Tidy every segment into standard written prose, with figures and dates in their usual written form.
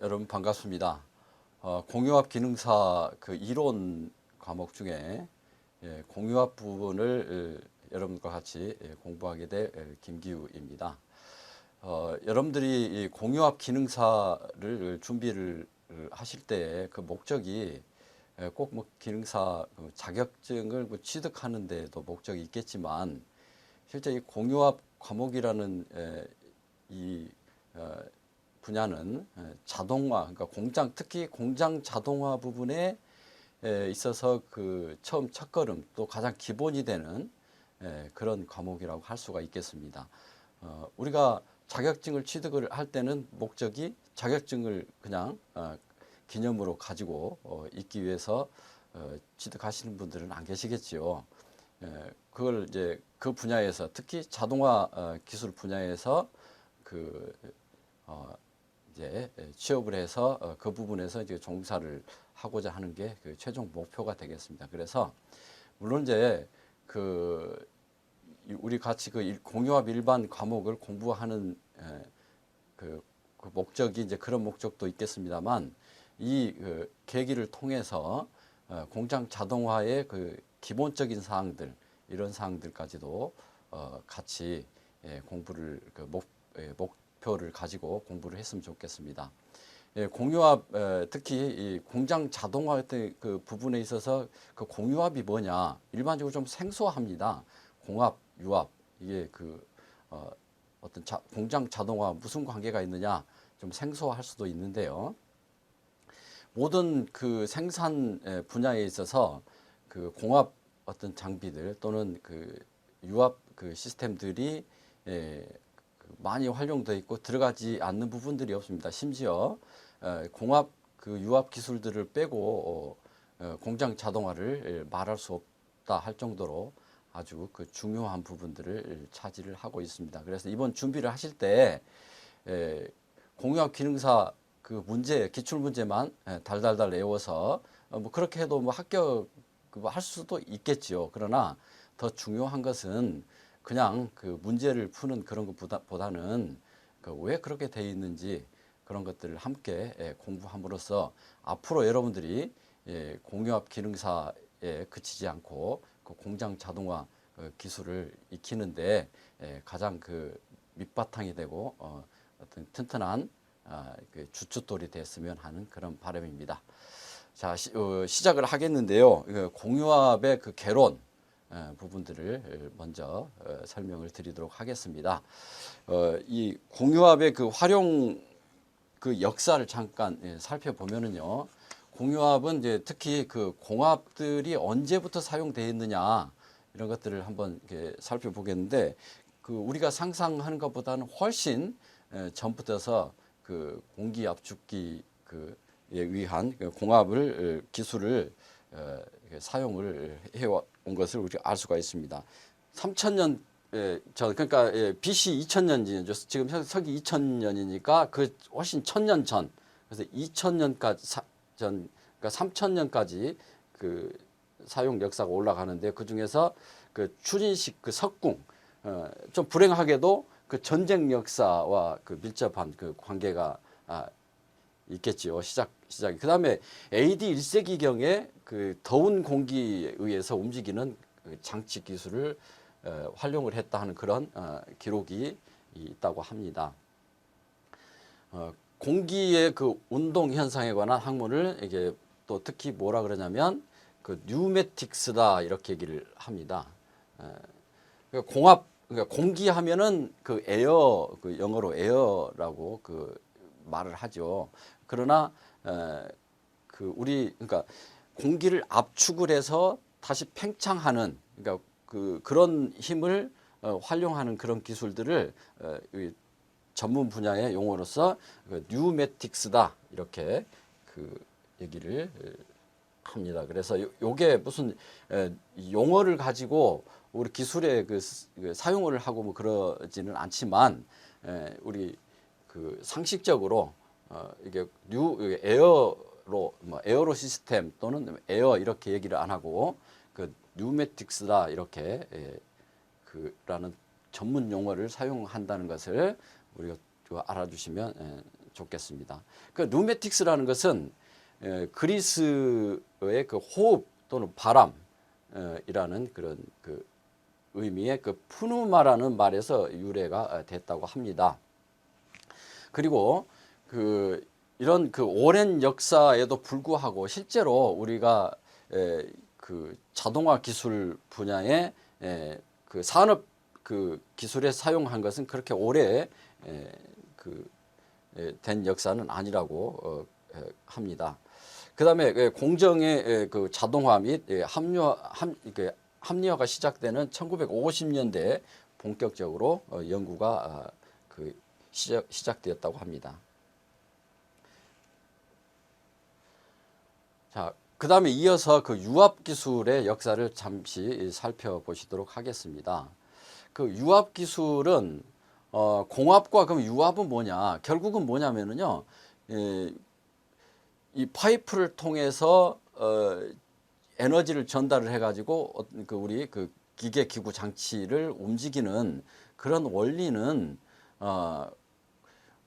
여러분 반갑습니다. 공유압 기능사 그 이론 과목 중에 공유압 부분을 여러분과 같이 공부하게 될 김기우입니다. 여러분들이 이 공유압 기능사를 준비를 하실 때 그 목적이 꼭 뭐 기능사 자격증을 뭐 취득하는 데도 목적이 있겠지만 실제 이 공유압 과목이라는 이 분야는 자동화, 그러니까 특히 공장 자동화 부분에 있어서 그 처음 첫걸음 또 가장 기본이 되는 그런 과목이라고 할 수가 있겠습니다. 우리가 자격증을 취득을 할 때는 목적이 자격증을 그냥 기념으로 가지고 있기 위해서 취득하시는 분들은 안 계시겠지요. 그걸 이제 그 분야에서 특히 자동화 기술 분야에서 그 이제 취업을 해서 그 부분에서 이제 종사를 하고자 하는 게 그 최종 목표가 되겠습니다. 그래서 물론 이제 그 우리 같이 그 공유압 일반 과목을 공부하는 그 목적이 이제 그런 목적도 있겠습니다만 이 그 계기를 통해서 공장 자동화의 그 기본적인 사항들 이런 사항들까지도 같이 공부를 목표를 가지고 공부를 했으면 좋겠습니다. 공유압 특히 이 공장 자동화 같은 그 부분에 있어서 그 공유압이 뭐냐 일반적으로 좀 생소합니다. 공압, 유압 이게 그 어떤 공장 자동화 무슨 관계가 있느냐 좀 생소할 수도 있는데요. 모든 그 생산 분야에 있어서 그 공압 어떤 장비들 또는 그 유압 그 시스템들이 많이 활용되어 있고 들어가지 않는 부분들이 없습니다. 심지어 공압 그 유압 기술들을 빼고 공장 자동화를 말할 수 없다 할 정도로 아주 그 중요한 부분들을 차지를 하고 있습니다. 그래서 이번 준비를 하실 때 공유압 기능사 그 문제 기출 문제만 달달달 외워서 뭐 그렇게 해도 뭐 합격 할 수도 있겠지요. 그러나 더 중요한 것은 그냥 그 문제를 푸는 그런 것보다는 그 왜 그렇게 돼 있는지 그런 것들을 함께 공부함으로써 앞으로 여러분들이 공유압 기능사에 그치지 않고 그 공장 자동화 기술을 익히는데 가장 그 밑바탕이 되고 어떤 튼튼한 그 주춧돌이 됐으면 하는 그런 바람입니다. 자, 시작을 하겠는데요. 공유압의 그 개론 부분들을 먼저 설명을 드리도록 하겠습니다. 이 공유압의 그 활용 그 역사를 잠깐 살펴보면은요. 공유압은 이제 특히 그 공압들이 언제부터 사용되어 있느냐 이런 것들을 한번 이렇게 살펴보겠는데 그 우리가 상상하는 것보다는 훨씬 전부터서 그 공기 압축기 그에 위한 공압을 기술을 사용을 해온 것을 우리가 알 수가 있습니다. 3000년 그러니까 BC 2000년이죠. 지금 서기 2000년이니까 그 훨씬 1000년 전. 그래서 2000년까지 전 그러니까 3000년까지 그 사용 역사가 올라가는데 그 중에서 그 추진식 그 석궁 좀 불행하게도 그 전쟁 역사와 그 밀접한 그 관계가 있겠지요. 시작이. 그다음에 AD 1세기경에 그 더운 공기에 의해서 움직이는 그 장치 기술을 활용을 했다 하는 그런 기록이 있다고 합니다. 공기의 그 운동 현상에 관한 학문을 이게 또 특히 뭐라 그러냐면 그 뉴매틱스다 이렇게 얘기를 합니다. 공압 그러니까 공기 하면은 그 에어 그 영어로 에어라고 그 말을 하죠. 그러나 그 우리 그러니까 공기를 압축을 해서 다시 팽창하는 그러니까 그런 힘을 활용하는 그런 기술들을 전문 분야의 용어로서 그 뉴매틱스다 이렇게 그 얘기를 합니다. 그래서 요게 무슨 용어를 가지고 우리 기술에 그 사용을 하고 뭐 그러지는 않지만 우리 그 상식적으로 이게 에어로 뭐 에어로 시스템 또는 에어 이렇게 얘기를 안 하고 그 뉴매틱스다 이렇게 그라는 전문 용어를 사용한다는 것을 우리가 알아주시면 좋겠습니다. 그 누메틱스라는 것은 그리스의 그 호흡 또는 바람이라는 그런 그 의미의 그 푸누마라는 말에서 유래가 됐다고 합니다. 그리고 그 이런 그 오랜 역사에도 불구하고 실제로 우리가 그 자동화 기술 분야에 그 산업 그 기술에 사용한 것은 그렇게 오래 그 된 역사는 아니라고 합니다. 그다음에 공정의 그 자동화 및 합리화가 시작되는 1950년대에 본격적으로 연구가 그 시작되었다고 합니다. 자, 그다음에 이어서 그 유압 기술의 역사를 잠시 살펴보시도록 하겠습니다. 그 유압 기술은 공압과 그럼 유압은 뭐냐? 결국은 뭐냐면은요, 이 파이프를 통해서 에너지를 전달을 해가지고 그 우리 그 기계 기구 장치를 움직이는 그런 원리는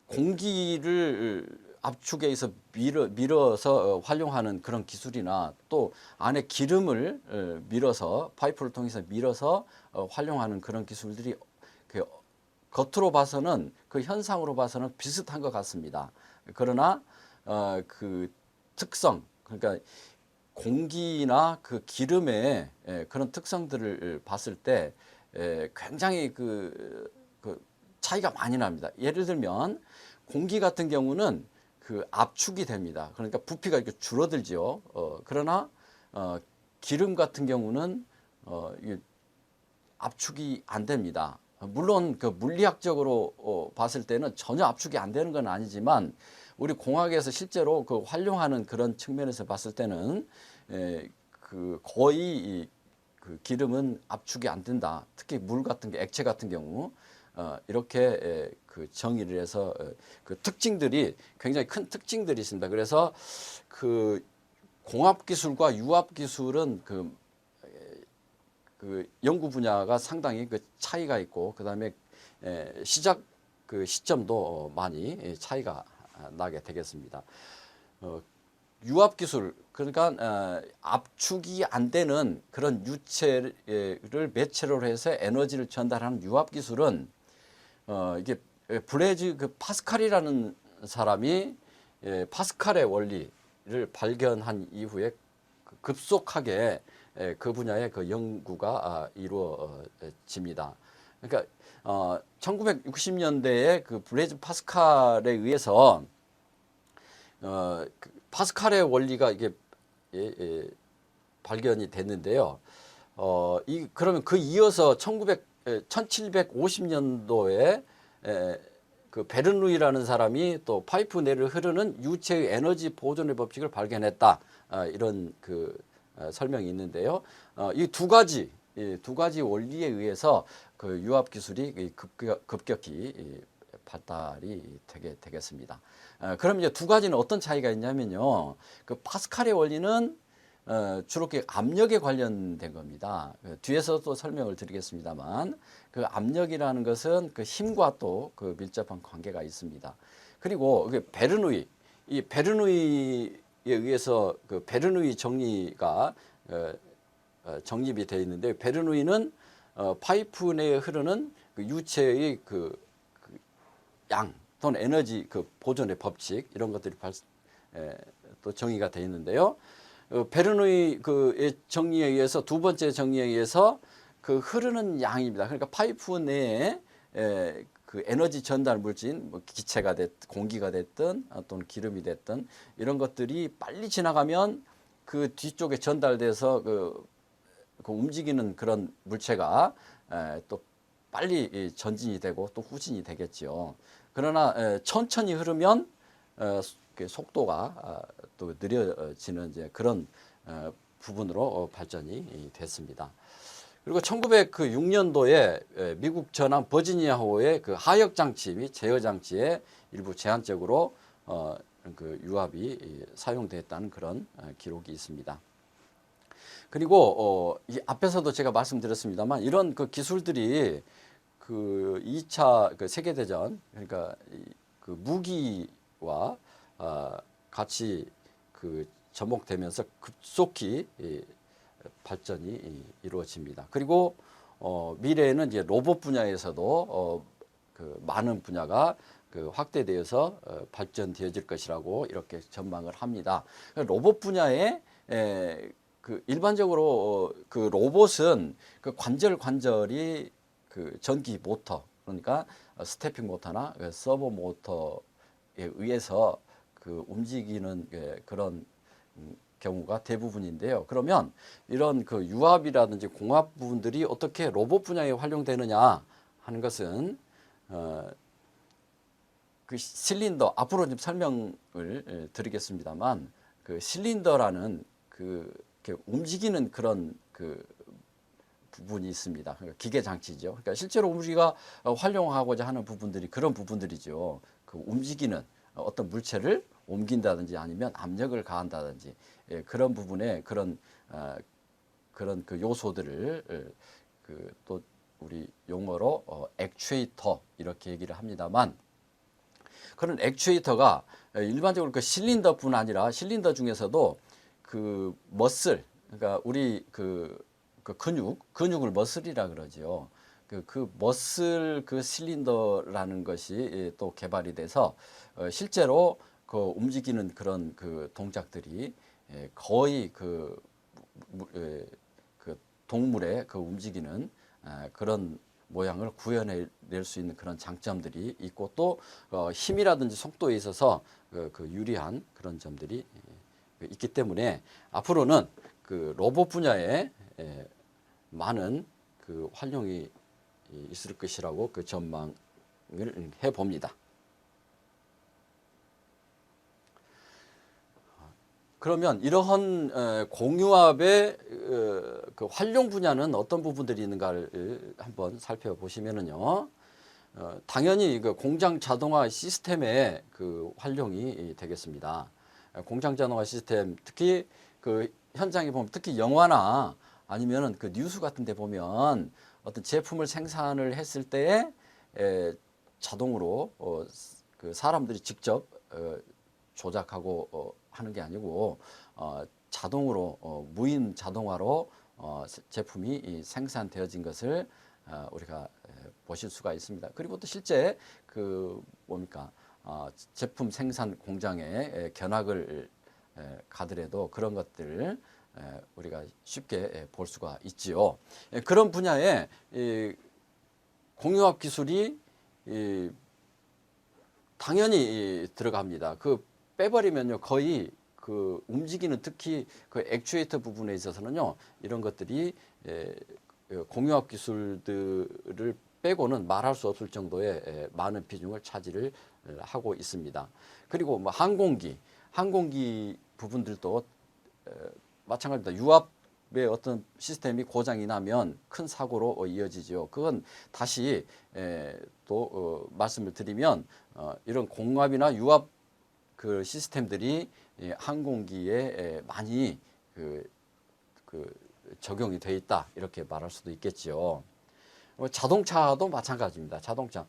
공기를 압축에 의해서 밀어서 활용하는 그런 기술이나 또 안에 기름을 밀어서 파이프를 통해서 밀어서 활용하는 그런 기술들이 그 겉으로 봐서는 그 현상으로 봐서는 비슷한 것 같습니다. 그러나 그 특성, 그러니까 공기나 그 기름의 그런 특성들을 봤을 때 굉장히 그 차이가 많이 납니다. 예를 들면 공기 같은 경우는 그 압축이 됩니다. 그러니까 부피가 이렇게 줄어들죠. 그러나 기름 같은 경우는 압축이 안 됩니다. 물론 그 물리학적으로 봤을 때는 전혀 압축이 안 되는 건 아니지만 우리 공학에서 실제로 그 활용하는 그런 측면에서 봤을 때는 그 거의 그 기름은 압축이 안 된다. 특히 물 같은 게 액체 같은 경우 이렇게 그 정의를 해서 그 특징들이 굉장히 큰 특징들이 있습니다. 그래서 그 공합 기술과 유압 기술은 그 연구 분야가 상당히 그 차이가 있고 그다음에 시작 그 시점도 많이 차이가 나게 되겠습니다. 유압 기술 그러니까 압축이 안 되는 그런 유체를 매체로 해서 에너지를 전달하는 유압 기술은 이게 블레이즈 그 파스칼이라는 사람이 파스칼의 원리를 발견한 이후에 급속하게 그 분야의 그 연구가 이루어집니다. 그러니까 1960년대에 그 블레이즈 파스칼에 의해서 그 파스칼의 원리가 이게 발견이 됐는데요. 그러면 그 이어서 1750년도에 그 베르누이라는 사람이 또 파이프 내를 흐르는 유체의 에너지 보존의 법칙을 발견했다. 이런 그 설명이 있는데요. 이 두 가지 원리에 의해서 그 유압 기술이 급격히 발달이 되겠습니다. 그럼 이제 두 가지는 어떤 차이가 있냐면요. 그 파스칼의 원리는 주로 압력에 관련된 겁니다. 뒤에서 또 설명을 드리겠습니다만 그 압력이라는 것은 그 힘과 또 그 밀접한 관계가 있습니다. 그리고 이 베르누이에 의해서 그 베르누이 정리가 정립이 되어 있는데 베르누이는 파이프 내에 흐르는 그 유체의 그 양 또는 에너지 그 보존의 법칙 이런 것들이 또 정의가 되어 있는데요. 베르누이 그 정리에 의해서 두 번째 정리에 의해서 그 흐르는 양입니다. 그러니까 파이프 내에 그 에너지 전달 물질인 뭐 기체가 됐든 공기가 됐든 또는 기름이 됐든 이런 것들이 빨리 지나가면 그 뒤쪽에 전달돼서 그 움직이는 그런 물체가 또 빨리 전진이 되고 또 후진이 되겠죠. 그러나 천천히 흐르면 속도가 또 느려지는 이제 그런 부분으로 발전이 됐습니다. 그리고 1906년도에 미국 전함 버지니아호의 그 하역 장치 및 제어 장치에 일부 제한적으로 그 유압이 사용됐다는 그런 기록이 있습니다. 그리고 이 앞에서도 제가 말씀드렸습니다만 이런 그 기술들이 그 2차 그 세계대전 그러니까 그 무기와 기술과 같이 그 접목되면서 급속히 발전이 이루어집니다. 그리고 미래에는 이제 로봇 분야에서도 그 많은 분야가 그 확대되어서 발전되어질 것이라고 이렇게 전망을 합니다. 로봇 분야에 그 일반적으로 그 로봇은 그 관절이 그 전기 모터, 그러니까 스태핑 모터나 서버 모터에 의해서 그 움직이는 그런 경우가 대부분인데요. 그러면 이런 그 유압이라든지 공압 부분들이 어떻게 로봇 분야에 활용되느냐 하는 것은 그 실린더, 앞으로 좀 설명을 드리겠습니다만, 그 실린더라는 그 움직이는 그런 그 부분이 있습니다. 그러니까 기계 장치죠. 그러니까 실제로 우리가 활용하고자 하는 부분들이 그런 부분들이죠. 그 움직이는 어떤 물체를 옮긴다든지 아니면 압력을 가한다든지 그런 부분에 그런 그 요소들을 그 또 우리 용어로 액추에이터 이렇게 얘기를 합니다만, 그런 액추에이터가 일반적으로 그 실린더뿐 아니라 실린더 중에서도 그 머슬, 그러니까 우리 그 근육을 머슬이라 그러죠. 그 머슬 그 실린더라는 것이 또 개발이 돼서 실제로 그 움직이는 그런 그 동작들이 거의 그 동물의 그 움직이는 그런 모양을 구현해낼 수 있는 그런 장점들이 있고, 또 힘이라든지 속도에 있어서 그 유리한 그런 점들이 있기 때문에 앞으로는 그 로봇 분야에 많은 그 활용이 있을 것이라고 그 전망을 해 봅니다. 그러면 이러한 공유압의 그 활용 분야는 어떤 부분들이 있는가를 한번 살펴보시면은요, 당연히 그 공장 자동화 시스템의 그 활용이 되겠습니다. 공장 자동화 시스템, 특히 그 현장에 보면, 특히 영화나 아니면은 그 뉴스 같은 데 보면 어떤 제품을 생산을 했을 때에 자동으로 그 사람들이 직접 조작하고 하는 게 아니고 자동으로 무인 자동화로 제품이 생산되어진 것을 우리가 보실 수가 있습니다. 그리고 또 실제 그 뭡니까 제품 생산 공장에 견학을 가더라도 그런 것들을 우리가 쉽게 볼 수가 있지요. 그런 분야에 공유압 기술이 당연히 들어갑니다. 그 빼버리면요, 거의 그 움직이는, 특히 그 액추에이터 부분에 있어서는요, 이런 것들이 공유압 기술들을 빼고는 말할 수 없을 정도의 많은 비중을 차지를 하고 있습니다. 그리고 뭐 항공기 부분들도 마찬가지입니다. 유압의 어떤 시스템이 고장이 나면 큰 사고로 이어지죠. 그건 다시 또 말씀을 드리면 이런 공압이나 유압 그 시스템들이 항공기에 많이 그 적용이 돼 있다, 이렇게 말할 수도 있겠죠. 자동차도 마찬가지입니다. 자동차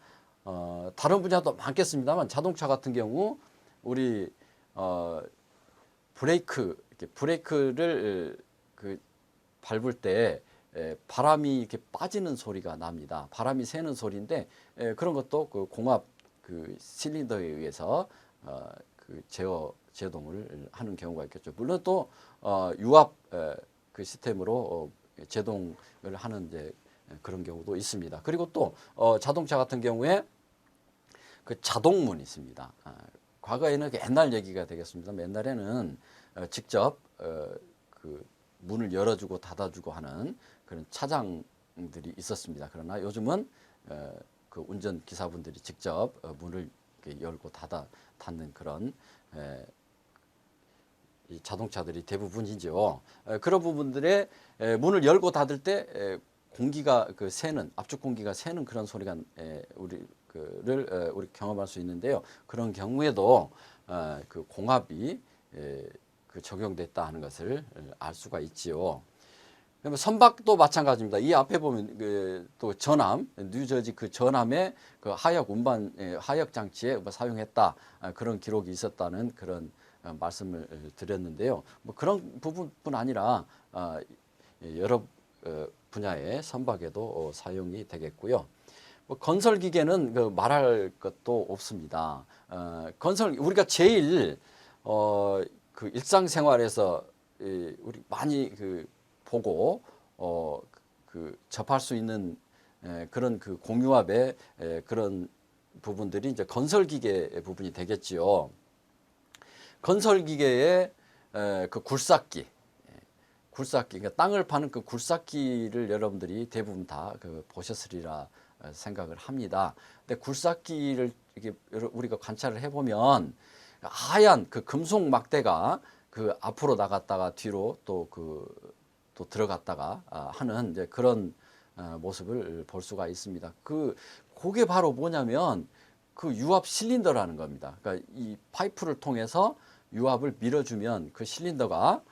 다른 분야도 많겠습니다만, 자동차 같은 경우 우리 브레이크를 그 밟을 때 바람이 이렇게 빠지는 소리가 납니다. 바람이 새는 소리인데 그런 것도 그 공압 그 실린더에 의해서 그 제동을 하는 경우가 있겠죠. 물론 또 유압 그 시스템으로 제동을 하는 이제 그런 경우도 있습니다. 그리고 또 자동차 같은 경우에 그 자동문이 있습니다. 과거에는 옛날 얘기가 되겠습니다. 옛날에는 직접 그 문을 열어주고 닫아주고 하는 그런 차장들이 있었습니다. 그러나 요즘은 그 운전 기사분들이 직접 문을 열고 닫는 그런 이 자동차들이 대부분이죠. 그런 부분들의 문을 열고 닫을 때 공기가 그 새는, 압축 공기가 새는 그런 소리가 우리 경험할 수 있는데요. 그런 경우에도 그 공압이 그 적용됐다 하는 것을 알 수가 있지요. 그러면 선박도 마찬가지입니다. 이 앞에 보면 또 전함, 뉴저지 그 전함에 그 하역 운반 하역 장치에 뭐 사용했다 그런 기록이 있었다는 그런 말씀을 드렸는데요. 뭐 그런 부분뿐 아니라 여러 분야의 선박에도 사용이 되겠고요. 뭐 건설 기계는 그 말할 것도 없습니다. 건설 우리가 제일 그 일상생활에서 우리 많이 그 보고 그 접할 수 있는 그런 그 공유압의 그런 부분들이 이제 건설 기계 부분이 되겠지요. 건설 기계의 그 굴삭기, 그러니까 땅을 파는 그 굴삭기를 여러분들이 대부분 다 그 보셨으리라 생각을 합니다. 근데 굴삭기를 이렇게 우리가 관찰을 해보면 하얀 그 금속 막대가 그 앞으로 나갔다가 뒤로 또 들어갔다가 하는 이제 그런 모습을 볼 수가 있습니다. 그게 바로 뭐냐면 그 유압 실린더라는 겁니다. 그러니까 이 파이프를 통해서 유압을 밀어주면 그 실린더가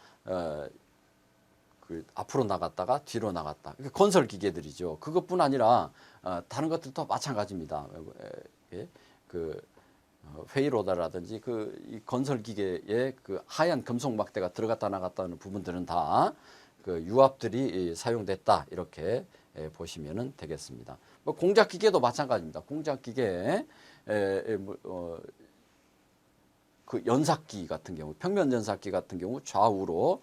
그 앞으로 나갔다가 뒤로 나갔다. 건설 기계들이죠. 그것뿐 아니라 다른 것들도 마찬가지입니다. 그 회의로다라든지 이 건설 기계에 그 하얀 금속 막대가 들어갔다 나갔다는 부분들은 다 그 유압들이 사용됐다 이렇게 보시면 되겠습니다. 뭐 공작 기계도 마찬가지입니다. 공작 기계에 그 연삭기 같은 경우, 평면 연삭기 같은 경우 좌우로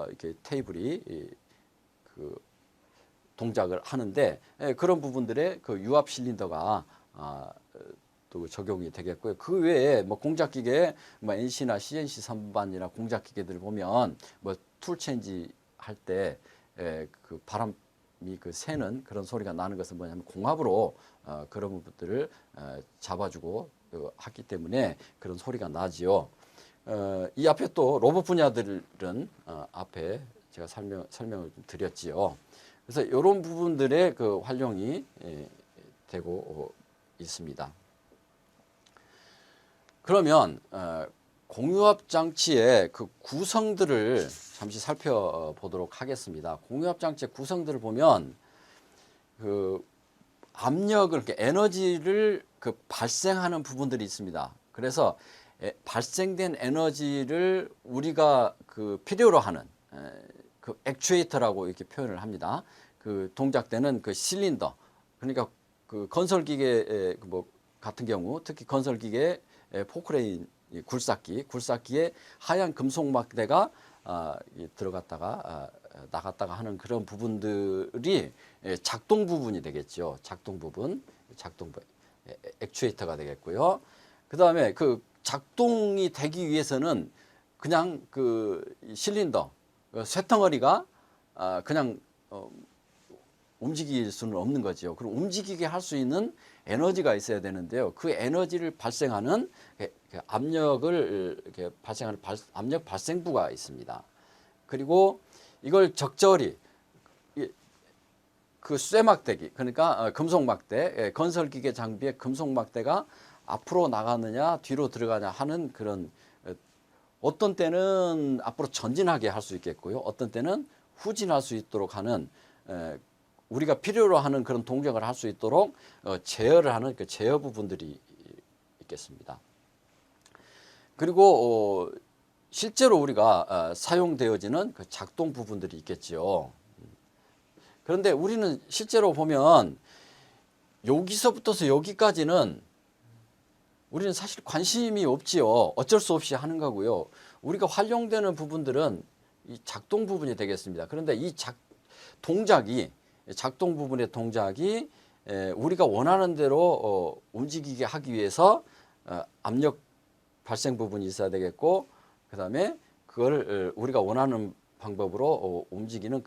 이렇게 테이블이 그 동작을 하는데 그런 부분들의 그 유압 실린더가 또 적용이 되겠고요. 그 외에 뭐 공작 기계, 뭐 NC나 CNC 선반이나 공작 기계들 보면 뭐 툴 체인지 할 때 그 바람이 그 새는 그런 소리가 나는 것은 뭐냐면 공압으로 그런 부분들을 잡아주고 하기 때문에 그런 소리가 나지요. 이 앞에 또 로봇 분야들은 앞에 제가 설명을 좀 드렸지요. 그래서 이런 부분들의 그 활용이 되고 있습니다. 그러면 공유압 장치의 그 구성들을 잠시 살펴보도록 하겠습니다. 공유압 장치의 구성들을 보면 그 압력을 에너지를 그 발생하는 부분들이 있습니다. 그래서 발생된 에너지를 우리가 그 필요로 하는 그 액추에이터라고 이렇게 표현을 합니다. 그 동작되는 그 실린더, 그러니까 그 건설 기계 뭐 같은 경우 특히 건설 기계 포크레인 굴삭기에 하얀 금속 막대가 들어갔다가 나갔다가 하는 그런 부분들이 작동 부분이 되겠죠. 작동 액추에이터가 되겠고요. 그 다음에 그 작동이 되기 위해서는 그냥 그 실린더 쇳덩어리가 그냥 움직일 수는 없는 거죠. 그럼 움직이게 할 수 있는 에너지가 있어야 되는데요. 그 에너지를 발생하는 압력을 이렇게 발생하는 압력 발생부가 있습니다. 그리고 이걸 적절히 그 쇠막대기, 그러니까 금속 막대, 건설 기계 장비의 금속 막대가 앞으로 나가느냐 뒤로 들어가냐 하는 그런, 어떤 때는 앞으로 전진하게 할 수 있겠고요. 어떤 때는 후진할 수 있도록 하는, 우리가 필요로 하는 그런 동작을 할 수 있도록 제어를 하는 그 제어 부분들이 있겠습니다. 그리고 실제로 우리가 사용되어지는 그 작동 부분들이 있겠지요. 그런데 우리는 실제로 보면 여기서부터서 여기까지는 우리는 사실 관심이 없지요. 어쩔 수 없이 하는 거고요. 우리가 활용되는 부분들은 이 작동 부분이 되겠습니다. 그런데 이 작동 부분의 동작이 우리가 원하는 대로 움직이게 하기 위해서 압력 발생 부분이 있어야 되겠고, 그 다음에 그걸 우리가 원하는 방법으로 움직이는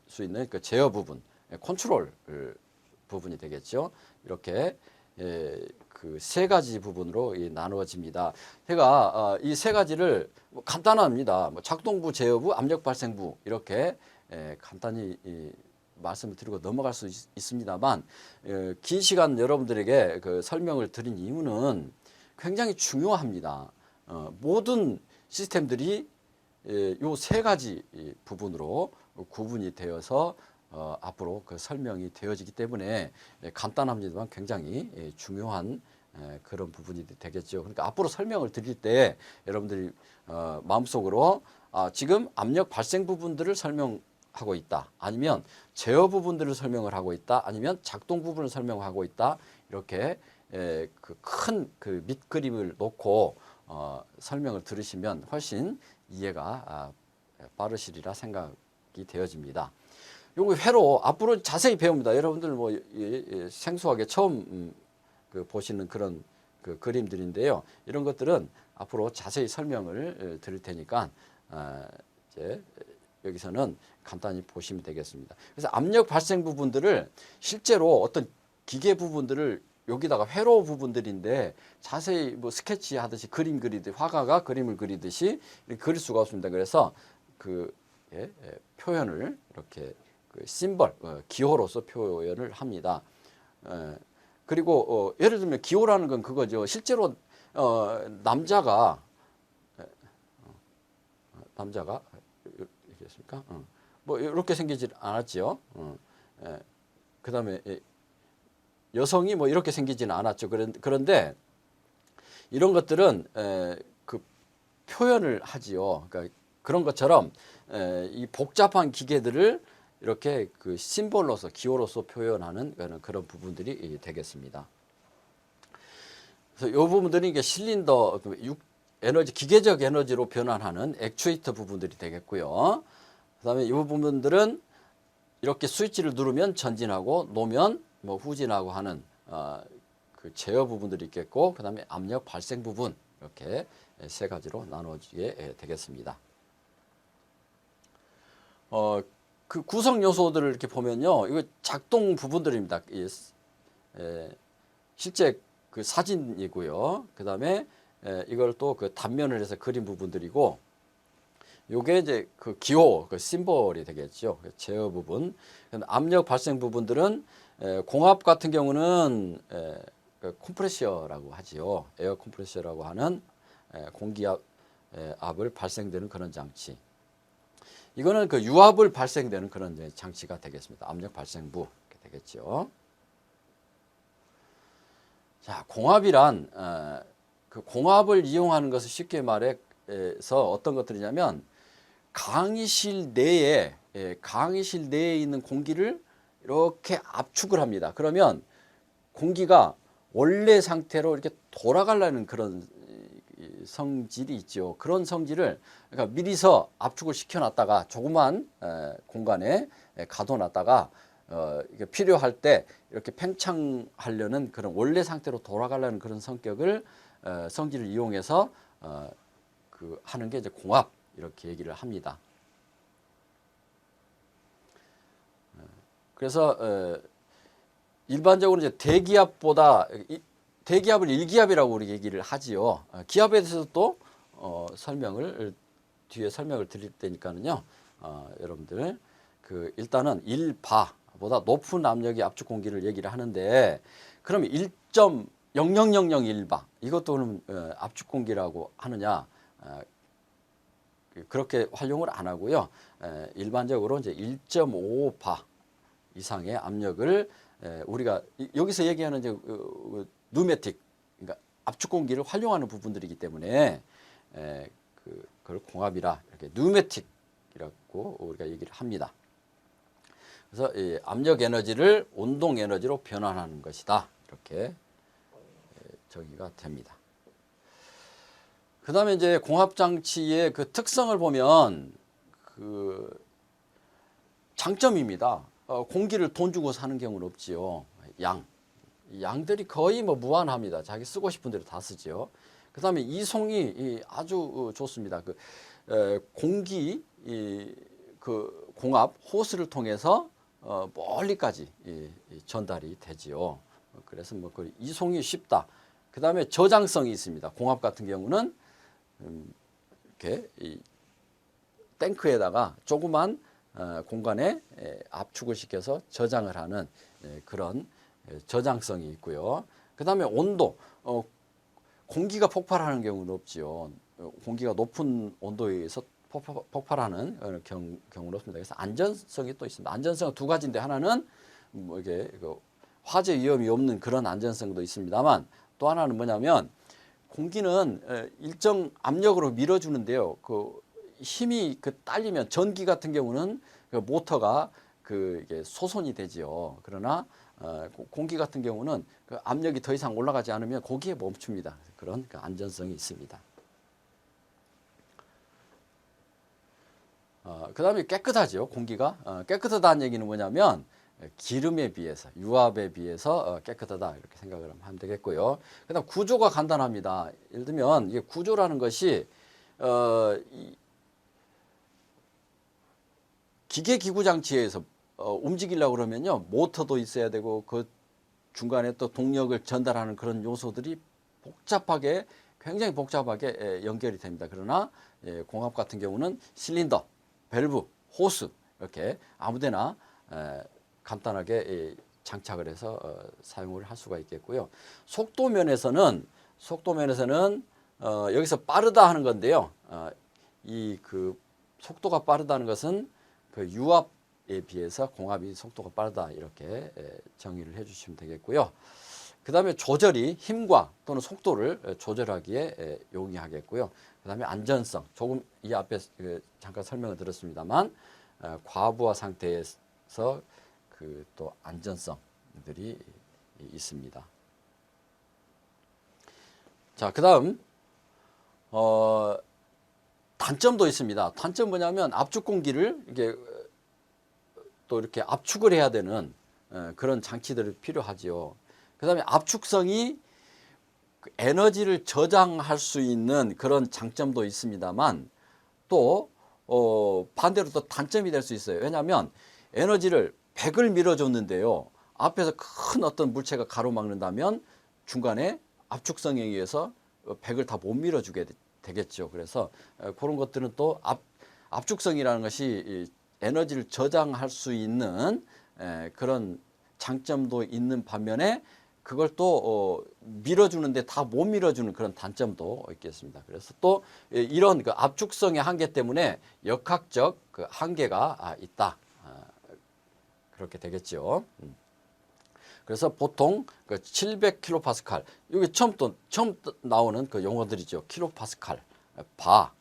수 있는 그 제어 부분, 컨트롤 부분이 되겠죠. 이렇게 그 세 가지 부분으로 나누어집니다. 제가 이 세 가지를 간단합니다. 작동부, 제어부, 압력 발생부 이렇게 간단히 말씀을 드리고 넘어갈 수 있습니다만, 긴 시간 여러분들에게 그 설명을 드린 이유는 굉장히 중요합니다. 모든 시스템들이 요 세 가지 부분으로 구분이 되어서 앞으로 그 설명이 되어지기 때문에 간단합니다만 굉장히 중요한 그런 부분이 되겠죠. 그러니까 앞으로 설명을 드릴 때 여러분들이 마음속으로 지금 압력 발생 부분들을 설명하고 있다. 아니면 제어 부분들을 설명을 하고 있다. 아니면 작동 부분을 설명하고 있다. 이렇게 그 큰 그 밑그림을 놓고 설명을 들으시면 훨씬 이해가 빠르시리라 생각이 되어집니다. 요거 회로 앞으로 자세히 배웁니다. 여러분들 뭐 생소하게 처음 그 보시는 그런 그 그림들인데요. 이런 것들은 앞으로 자세히 설명을 드릴 테니까 이제 여기서는 간단히 보시면 되겠습니다. 그래서 압력 발생 부분들을 실제로 어떤 기계 부분들을 여기다가 회로 부분들인데 자세히 뭐 스케치 하듯이 그림 그리듯이 화가가 그림을 그리듯이 이렇게 그릴 수가 없습니다. 그래서 그 표현을 이렇게 그 심벌 기호로서 표현을 합니다. 그리고 예를 들면 기호라는 건 그거죠. 실제로 남자가 이렇겠습니까? 뭐 이렇게 생기지 않았죠. 그다음에 여성이 뭐 이렇게 생기지는 않았죠. 그런데 이런 것들은 그 표현을 하지요. 그러니까 그런 것처럼 이 복잡한 기계들을 이렇게 그 심볼로서 기호로서 표현하는 그런 부분들이 되겠습니다. 그래서 이 부분들이 이게 실린더 에너지 기계적 에너지로 변환하는 액추에이터 부분들이 되겠고요. 그다음에 이 부분들은 이렇게 스위치를 누르면 전진하고 놓으면 뭐 후진하고 하는 그 제어 부분들이 있겠고, 그다음에 압력 발생 부분 이렇게 세 가지로 나눠지게 되겠습니다. 그 구성 요소들을 이렇게 보면요, 이거 작동 부분들입니다. 실제 그 사진이고요. 그다음에 이걸 또 그 단면을 해서 그린 부분들이고, 요게 이제 그 기호, 그 심볼이 되겠죠. 제어 부분. 압력 발생 부분들은 공압 같은 경우는 그 컴프레셔라고 하지요. 에어 컴프레셔라고 하는 공기압을 발생되는 그런 장치. 이거는 그 유압을 발생되는 그런 장치가 되겠습니다. 압력 발생부 이렇게 되겠죠. 자, 공압이란 그 공압을 이용하는 것을 쉽게 말해서 어떤 것들이냐면 강의실 내에 있는 공기를 이렇게 압축을 합니다. 그러면 공기가 원래 상태로 이렇게 돌아가려는 그런 성질이 있죠. 그런 성질을 그러니까 미리서 압축을 시켜놨다가 조그만 공간에 가둬놨다가 이게 필요할 때 이렇게 팽창하려는 그런 원래 상태로 돌아가려는 그런 성질을 이용해서 그 하는 게 이제 공압 이렇게 얘기를 합니다. 그래서 일반적으로 이제 대기압보다 대기압을 일기압이라고 우리 얘기를 하지요. 기압에 대해서 또 뒤에 설명을 드릴 테니까는요. 여러분들 그 일단은 1바보다 높은 압력의 압축 공기를 얘기를 하는데, 그러면 1.00001바 이것도 압축 공기라고 하느냐? 그렇게 활용을 안 하고요. 일반적으로 이제 1.5바 이상의 압력을 우리가 여기서 얘기하는 이제 누메틱, 그러니까 압축 공기를 활용하는 부분들이기 때문에 그걸 공압이라 이렇게 누메틱이라고 우리가 얘기를 합니다. 그래서 이 압력 에너지를 운동 에너지로 변환하는 것이다. 이렇게 정의가 됩니다. 그다음에 이제 공압 장치의 그 특성을 보면 그 장점입니다. 공기를 돈 주고 사는 경우는 없지요. 양들이 거의 뭐 무한합니다. 자기 쓰고 싶은 대로 다 쓰죠. 그다음에 이송이 아주 좋습니다. 공기 그 공압 호스를 통해서 멀리까지 전달이 되지요. 그래서 뭐 그 이송이 쉽다. 그다음에 저장성이 있습니다. 공압 같은 경우는 이렇게 이 탱크에다가 조그만 공간에 압축을 시켜서 저장을 하는 그런 저장성이 있고요. 그다음에 온도, 공기가 폭발하는 경우는 없지요. 공기가 높은 온도에서 폭발하는 경우로습니다. 그래서 안전성이 또 있습니다. 안전성은 두 가지인데 하나는 뭐 이게 화재 위험이 없는 그런 안전성도 있습니다만 또 하나는 뭐냐면 공기는 일정 압력으로 밀어주는데요. 그 힘이 딸리면 전기 같은 경우는 그 모터가 이게 소손이 되지요. 그러나 공기 같은 경우는 그 압력이 더 이상 올라가지 않으면 거기에 멈춥니다. 그런 그 안전성이 있습니다. 그 다음에 깨끗하죠. 공기가. 깨끗하다는 얘기는 뭐냐면 기름에 비해서, 유압에 비해서 깨끗하다 이렇게 생각을 하면 되겠고요. 그 다음 구조가 간단합니다. 예를 들면 이게 구조라는 것이 기계기구 장치에서 움직이려고 그러면요. 모터도 있어야 되고 그 중간에 또 동력을 전달하는 그런 요소들이 굉장히 복잡하게 연결이 됩니다. 그러나 공합 같은 경우는 실린더, 밸브, 호스 이렇게 아무데나 간단하게 장착을 해서 사용을 할 수가 있겠고요. 속도 면에서는 여기서 빠르다 하는 건데요. 그 속도가 빠르다는 것은 그 유압에 비해서 공합이 속도가 빠르다 이렇게 정의를 해주시면 되겠고요. 그 다음에 조절이 힘과 또는 속도를 조절하기에 용이하겠고요. 그 다음에 안전성, 조금 이 앞에 잠깐 설명을 드렸습니다만 과부하 상태에서 그 또 안전성들이 있습니다. 자, 그 다음 단점도 있습니다. 단점 뭐냐면 압축 공기를 이렇게 압축을 해야 되는 그런 장치들이 필요하지요. 그 다음에 압축성이 에너지를 저장할 수 있는 그런 장점도 있습니다만 또 반대로 또 단점이 될 수 있어요. 왜냐하면 에너지를 100을 밀어줬는데요. 앞에서 큰 어떤 물체가 가로막는다면 중간에 압축성에 의해서 100을 다 못 밀어주게 되겠죠. 그래서 그런 것들은 또 압축성이라는 것이 에너지를 저장할 수 있는 그런 장점도 있는 반면에 그걸 또 밀어주는데 다 못 밀어주는 그런 단점도 있겠습니다. 그래서 또 이런 그 압축성의 한계 때문에 역학적 그 한계가 있다. 그렇게 되겠죠. 그래서 보통 그 700kPa, 여기 처음 나오는 그 용어들이죠. 킬로파스칼, 바.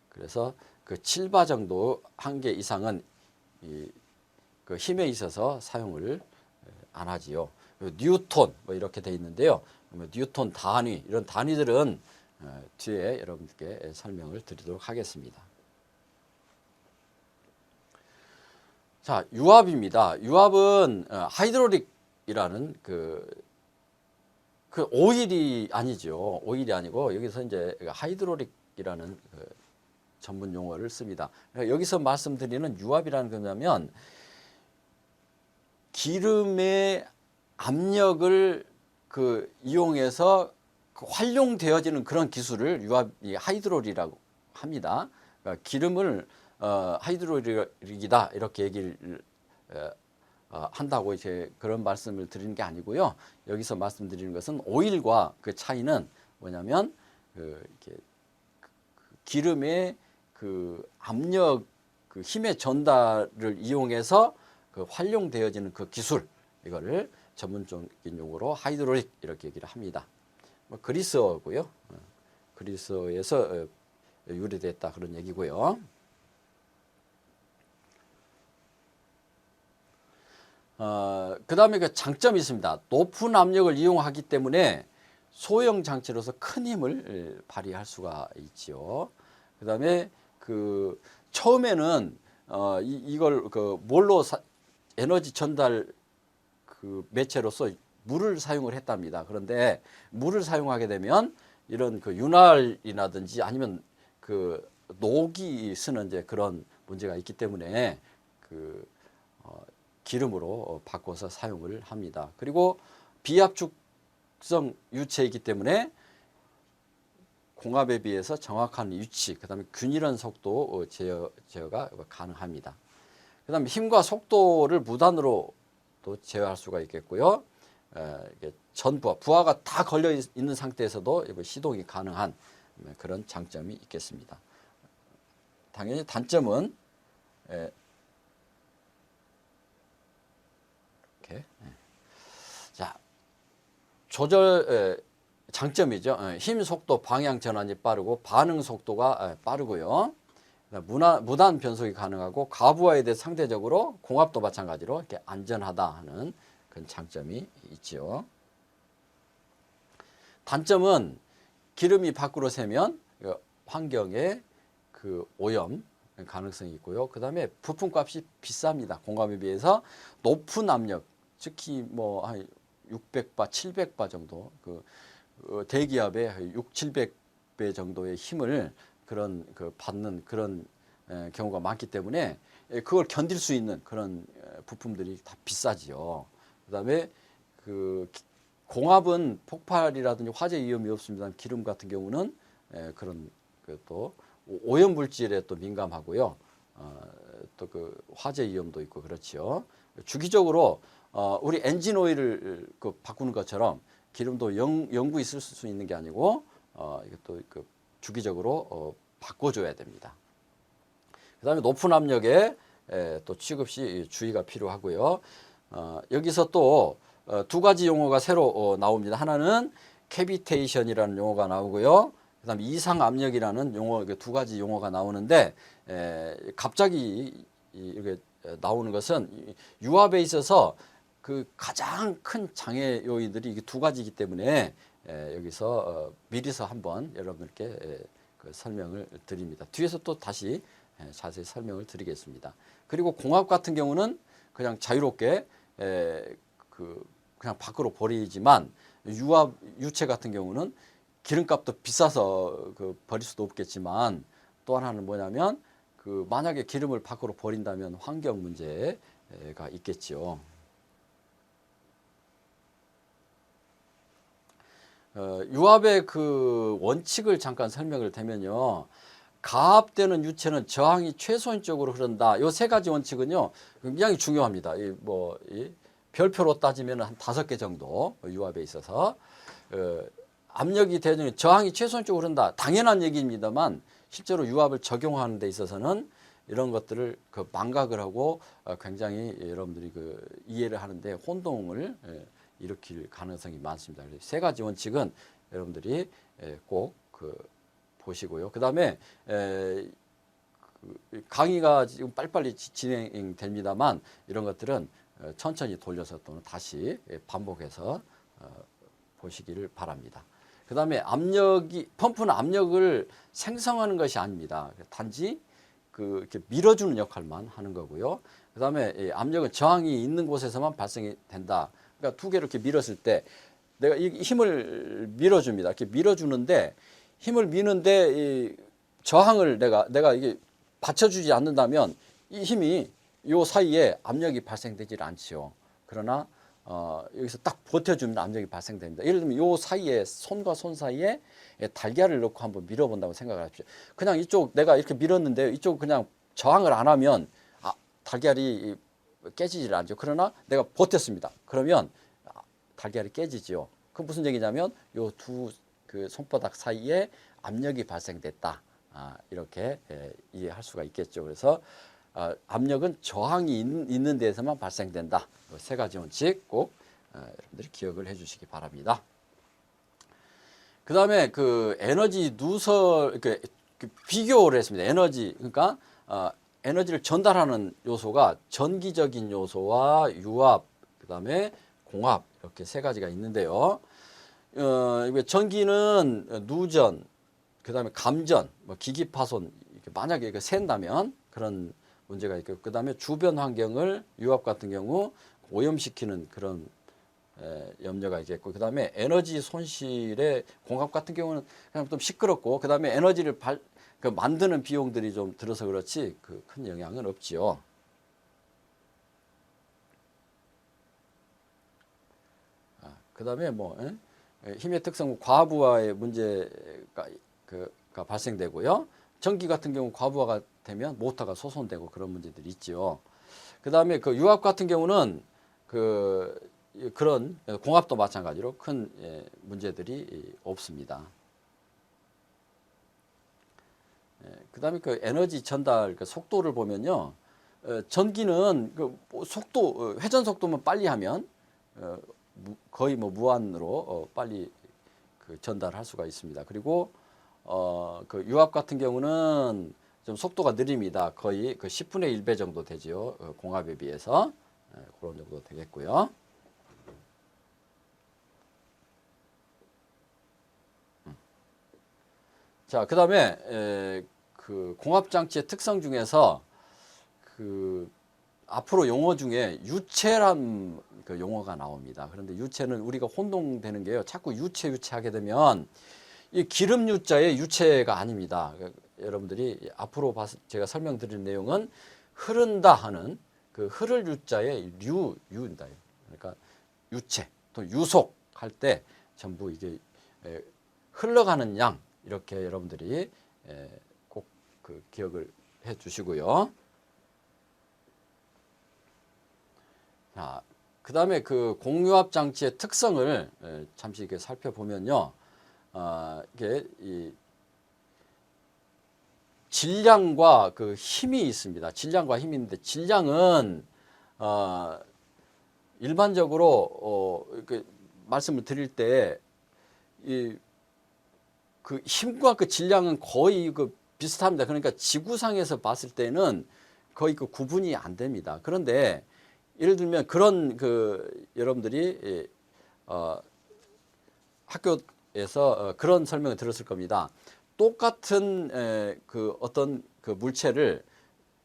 그래서 그 7바 정도 한계 이상은 그 힘에 있어서 사용을 안 하지요. 뉴턴 뭐 이렇게 돼 있는데요. 뉴턴 단위 이런 단위들은 뒤에 여러분께 설명을 드리도록 하겠습니다. 자, 유압입니다. 유압은 하이드롤릭이라는 그 오일이 아니죠. 오일이 아니고 여기서 이제 하이드롤릭이라는 그 전문 용어를 씁니다. 여기서 말씀드리는 유압이라는 건 뭐냐면 기름의 압력을 이용해서 활용되어지는 그런 기술을 유압이 하이드롤이라고 합니다. 그러니까 기름을 하이드롤릭이다 이렇게 얘기를 한다고 이제 그런 말씀을 드리는 게 아니고요. 여기서 말씀드리는 것은 오일과 그 차이는 뭐냐면 이렇게 기름의 그 압력, 그 힘의 전달을 이용해서 그 활용되어지는 그 기술, 이거를 전문적인 용어로 하이드롤릭 이렇게 얘기를 합니다. 그리스어고요. 그리스어에서 유래됐다 그런 얘기고요. 그 다음에 그 장점이 있습니다. 높은 압력을 이용하기 때문에 소형 장치로서 큰 힘을 발휘할 수가 있지요. 그 다음에 처음에는 이걸 뭘로 에너지 전달 그 매체로서 물을 사용을 했답니다. 그런데 물을 사용하게 되면 이런 윤활이라든지 아니면 녹이 쓰는 이제 그런 문제가 있기 때문에 기름으로 바꿔서 사용을 합니다. 그리고 비압축성 유체이기 때문에 공압에 비해서 정확한 위치, 그 다음에 균일한 속도 제어가 가능합니다. 그 다음에 힘과 속도를 무단으로 또 제어할 수가 있겠고요. 부하가 다 걸려 있는 상태에서도 시동이 가능한 그런 장점이 있겠습니다. 당연히 단점은 이렇게 자 조절 장점이죠. 힘, 속도, 방향 전환이 빠르고 반응 속도가 빠르고요. 무단 변속이 가능하고 가부하에 대해 상대적으로 공합도 마찬가지로 이렇게 안전하다 하는 그런 장점이 있죠. 단점은 기름이 밖으로 새면 환경에 그 오염 가능성이 있고요. 그 다음에 부품값이 비쌉니다. 공감에 비해서 높은 압력, 특히 뭐 한 600바, 700바 정도 그 대기압의 6, 700배 정도의 힘을 그런 받는 그런 경우가 많기 때문에 그걸 견딜 수 있는 그런 부품들이 다 비싸지요. 그다음에 그 공합은 폭발이라든지 화재 위험이 없습니다. 기름 같은 경우는 그런 또 오염 물질에 또 민감하고요. 또 그 화재 위험도 있고 그렇지요. 주기적으로 우리 엔진 오일을 바꾸는 것처럼 기름도 영구 있을 수 있는 게 아니고 이것도 주기적으로 바꿔줘야 됩니다. 그다음에 높은 압력에 또 취급 시 주의가 필요하고요. 여기서 또 두 가지 용어가 새로 나옵니다. 하나는 캐비테이션이라는 용어가 나오고요. 그다음에 이상 압력이라는 용어, 두 가지 용어가 나오는데 갑자기 이렇게 나오는 것은 유압에 있어서 그 가장 큰 장애 요인들이 이게 두 가지이기 때문에 여기서 미리서 한번 여러분께 그 설명을 드립니다. 뒤에서 또 다시 자세히 설명을 드리겠습니다. 그리고 공합 같은 경우는 그냥 자유롭게 그냥 밖으로 버리지만 유압 유체 같은 경우는 기름값도 비싸서 버릴 수도 없겠지만 또 하나는 뭐냐면 만약에 기름을 밖으로 버린다면 환경 문제가 있겠죠. 유압의 그 원칙을 잠깐 설명을 드면요. 가압되는 유체는 저항이 최소한적으로 흐른다. 요 세 가지 원칙은요, 굉장히 중요합니다. 이 별표로 따지면 한 5개 정도 유압에 있어서 압력이 대중에 저항이 최소한적으로 흐른다. 당연한 얘기입니다만 실제로 유압을 적용하는 데 있어서는 이런 것들을 망각을 하고 굉장히 여러분들이 이해를 하는데 혼동을 일으킬 가능성이 많습니다. 세 가지 원칙은 여러분들이 꼭 보시고요. 그 다음에 강의가 지금 빨리빨리 진행됩니다만 이런 것들은 천천히 돌려서 또는 다시 반복해서 보시기를 바랍니다. 그 다음에 펌프는 압력을 생성하는 것이 아닙니다. 단지 이렇게 밀어주는 역할만 하는 거고요. 그 다음에 압력은 저항이 있는 곳에서만 발생이 된다. 그러니까 두 개를 이렇게 밀었을 때 내가 이 힘을 밀어줍니다. 이렇게 밀어주는데 힘을 미는데 이 저항을 내가 이게 받쳐주지 않는다면 이 힘이 요 사이에 압력이 발생되질 않지요. 그러나 여기서 딱 버텨주면 압력이 발생됩니다. 예를 들면 요 사이에 손과 손 사이에 달걀을 넣고 한번 밀어본다고 생각을 하십시오. 그냥 이쪽 내가 이렇게 밀었는데 이쪽 그냥 저항을 안 하면 달걀이 깨지질 않죠. 그러나 내가 버텼습니다. 그러면 달걀이 깨지죠. 그 무슨 얘기냐면 요 두 손바닥 사이에 압력이 발생됐다. 이렇게 이해할 수가 있겠죠. 그래서 압력은 저항이 있는 데에서만 발생된다. 세 가지 원칙 꼭 여러분들이 기억을 해주시기 바랍니다. 그 다음에 에너지 누설 비교를 했습니다. 에너지 그러니까 에너지를 전달하는 요소가 전기적인 요소와 유압 그 다음에 공합 이렇게 세 가지가 있는데요. 전기는 누전, 그 다음에 감전, 기기 파손, 만약에 샌다면 그런 문제가 있고, 그 다음에 주변 환경을 유압 같은 경우 오염시키는 그런 염려가 있겠고, 그 다음에 에너지 손실의 공합 같은 경우는 그냥 좀 시끄럽고, 그 다음에 에너지를 만드는 비용들이 좀 들어서 그렇지 큰 영향은 없지요. 그 다음에 힘의 특성 과부하의 문제가 발생되고요. 전기 같은 경우 과부하가 되면 모터가 소손되고 그런 문제들이 있죠. 그 다음에 유압 같은 경우는 그런 공합도 마찬가지로 큰 문제들이 없습니다. 그다음에 그 에너지 전달 그 속도를 보면요. 전기는 그 속도 회전 속도만 빨리 하면 거의 뭐 무한으로 빨리 그 전달할 수가 있습니다. 그리고 그 유압 같은 경우는 좀 속도가 느립니다. 거의 그 10분의 1배 정도 되죠. 공압에 비해서 그런 정도 되겠고요. 자, 그다음에 그 공압 장치의 특성 중에서 그 앞으로 용어 중에 유체란 그 용어가 나옵니다. 그런데 유체는 우리가 혼동되는 게요. 자꾸 유체 하게 되면 이 기름 유자의 유체가 아닙니다. 그러니까 여러분들이 앞으로 제가 설명드릴 내용은 흐른다 하는 그 흐를 유자의 유입니다. 그러니까 유체 또 유속 할 때 전부 이게 흘러가는 양 이렇게 여러분들이 꼭 그 기억을 해 주시고요. 자, 그다음에 그 공유압 장치의 특성을 잠시 이렇게 살펴보면요. 이게 이 질량과 그 힘이 있습니다. 질량과 힘이 있는데 질량은 일반적으로 이렇게 말씀을 드릴 때 이 그 힘과 그 질량은 거의 그 비슷합니다. 그러니까 지구상에서 봤을 때는 거의 그 구분이 안 됩니다. 그런데 예를 들면 그런 그 여러분들이 학교에서 그런 설명을 들었을 겁니다. 똑같은 그 어떤 그 물체를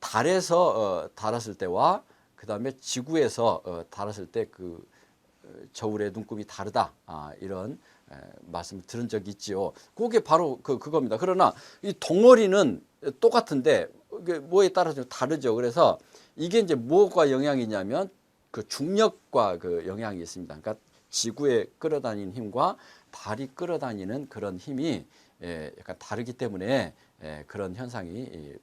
달에서 달았을 때와 그 다음에 지구에서 달았을 때 그 저울의 눈금이 다르다. 이런 말씀을 들은 적이 있지요. 그게 바로 그겁니다. 그러나 이 덩어리는 똑같은데 뭐에 따라서 다르죠. 그래서 이게 이제 뭐가 영향이 있냐면 그 중력과 그 영향이 있습니다. 그러니까 지구에 끌어다니는 힘과 달이 끌어다니는 그런 힘이 약간 다르기 때문에 그런 현상이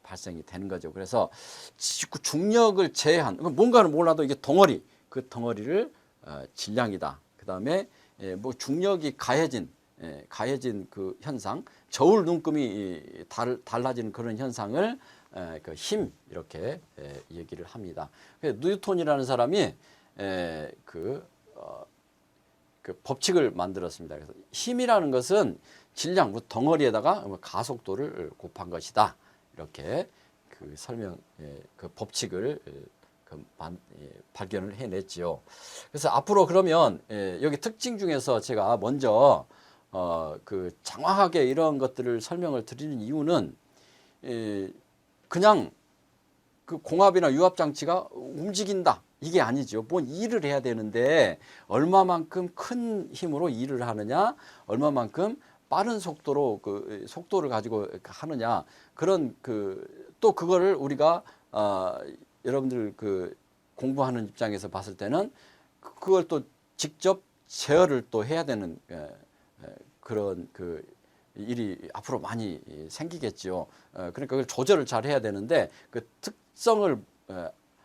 발생이 되는 거죠. 그래서 지구 중력을 제한 뭔가는 몰라도 이게 덩어리 그 덩어리를 질량이다. 그 다음에 뭐 중력이 가해진 그 현상, 저울 눈금이 달라지는 그런 현상을 그 힘 이렇게 얘기를 합니다. 뉴턴이라는 사람이 그 법칙을 만들었습니다. 그래서 힘이라는 것은 질량, 덩어리에다가 가속도를 곱한 것이다. 이렇게 그 설명, 그 법칙을 발견을 해냈지요. 그래서 앞으로 그러면 여기 특징 중에서 제가 먼저 그 장황하게 이런 것들을 설명을 드리는 이유는 그냥 그 공압이나 유압 장치가 움직인다 이게 아니죠. 뭔 일을 해야 되는데 얼마만큼 큰 힘으로 일을 하느냐, 얼마만큼 빠른 속도로 그 속도를 가지고 하느냐 그런 또 그거를 우리가 여러분들 그 공부하는 입장에서 봤을 때는 그걸 또 직접 제어를 또 해야 되는 그런 그 일이 앞으로 많이 생기겠지요. 그러니까 그걸 조절을 잘 해야 되는데 그 특성을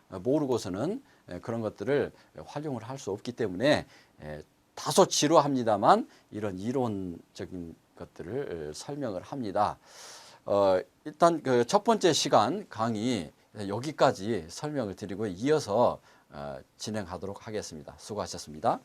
모르고서는 그런 것들을 활용을 할 수 없기 때문에 다소 지루합니다만 이런 이론적인 것들을 설명을 합니다. 일단 그 첫 번째 시간 강의 여기까지 설명을 드리고 이어서 진행하도록 하겠습니다. 수고하셨습니다.